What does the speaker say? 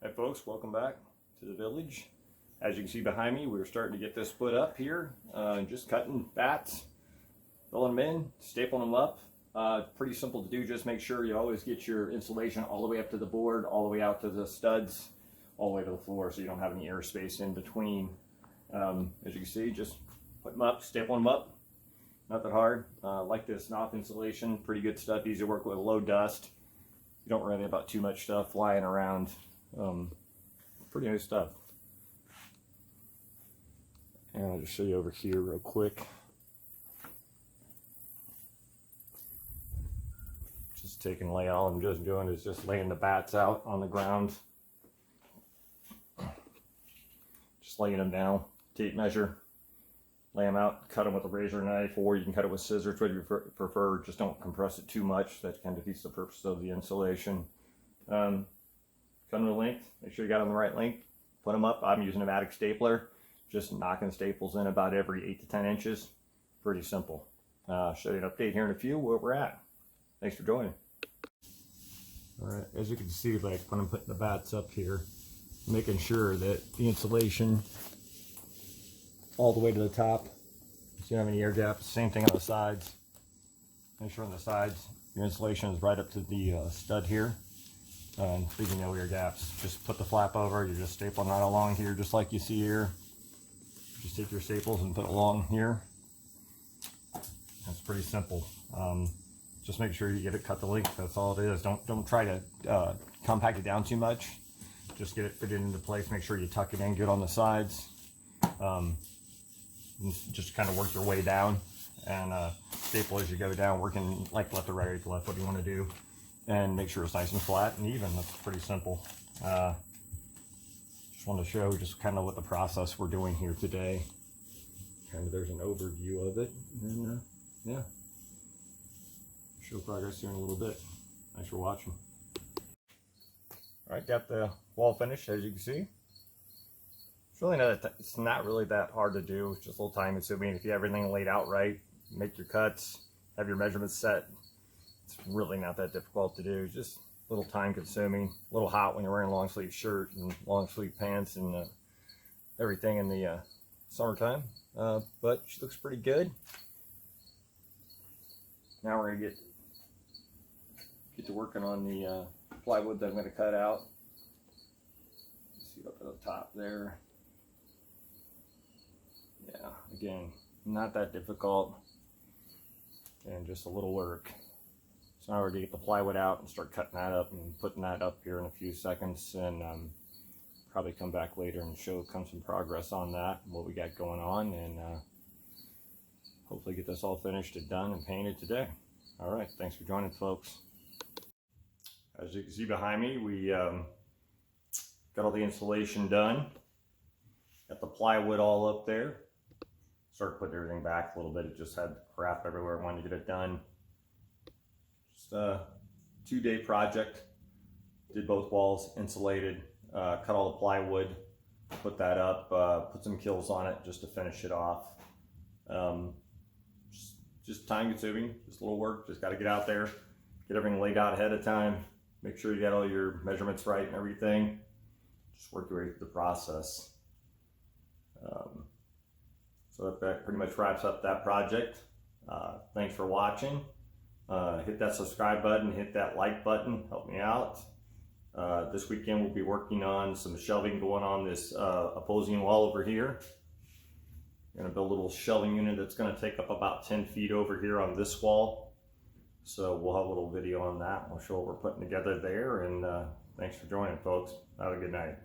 Hi folks, welcome back to the village. As you can see behind me, we're starting to get this put up here. Just cutting bats, filling them in, stapling them up. Pretty simple to do. Just make sure you always get your insulation all the way up to the board, all the way out to the studs, all the way to the floor, so you don't have any airspace in between. As you can see, just put them up, staple them up. Not that hard. Like this Knopf insulation, pretty good stuff, easy to work with, low dust. You don't worry about too much stuff flying around. Pretty nice stuff. And I'll just show you over here real quick. Just taking layout, all I'm just doing is just laying the bats out on the ground. Just laying them down, tape measure, lay them out, cut them with a razor knife, or you can cut it with scissors, whatever you prefer. Just don't compress it too much. That kind of defeats the purpose of the insulation. Cut them to length, make sure you got them the right length, put them up. I'm using a Matic stapler, just knocking staples in about every 8 to 10 inches. Pretty simple. Show you an update here in a few where we're at. Thanks for joining. All right, as you can see, like when I'm putting the bats up here, making sure that the insulation all the way to the top, so you don't have any air gaps. Same thing on the sides. Make sure on the sides your insulation is right up to the stud here. And leaving no air gaps. Just put the flap over, you're just stapling right along here, just like you see here. Just take your staples and put it along here. That's pretty simple. Just make sure you get it cut the length, that's all it is. Don't try to compact it down too much. Just get it fitted into place, make sure you tuck it in good on the sides. Just kind of work your way down and staple as you go down, working like left to right to left, what you want to do. And make sure it's nice and flat and even. That's pretty simple. Just want to show just kind of what the process we're doing here today. Kind of there's an overview of it. And yeah, show progress here in a little bit. Thanks for watching. All right, got the wall finished, as you can see. It's really it's not really that hard to do. It's just a little time consuming. If you have everything laid out right, make your cuts, have your measurements set. It's really not that difficult to do, just a little time consuming, a little hot when you're wearing a long sleeve shirt and long sleeve pants and everything in the summertime, but she looks pretty good. Now we're gonna get to working on the plywood that I'm gonna cut out. See up at the top there. Yeah, again, not that difficult and just a little work. So now we're going to get the plywood out and start cutting that up and putting that up here in a few seconds, and probably come back later and show some progress on that, what we got going on, and hopefully get this all finished and done and painted today. All right, thanks for joining, folks. As you can see behind me, we got all the insulation done. Got the plywood all up there. Started putting everything back a little bit. It just had crap everywhere. I wanted to get it done. Just a 2-day project. Did both walls, insulated, cut all the plywood, put that up, put some kills on it just to finish it off. Just time consuming, just a little work. Just got to get out there, get everything laid out ahead of time, make sure you got all your measurements right and everything. Just work your way through the process. So that pretty much wraps up that project. Thanks for watching. Hit that subscribe button, hit that like button, help me out. This weekend we'll be working on some shelving going on this opposing wall over here. We're going to build a little shelving unit that's going to take up about 10 feet over here on this wall. So we'll have a little video on that. We'll show what we're putting together there, and thanks for joining, folks. Have a good night.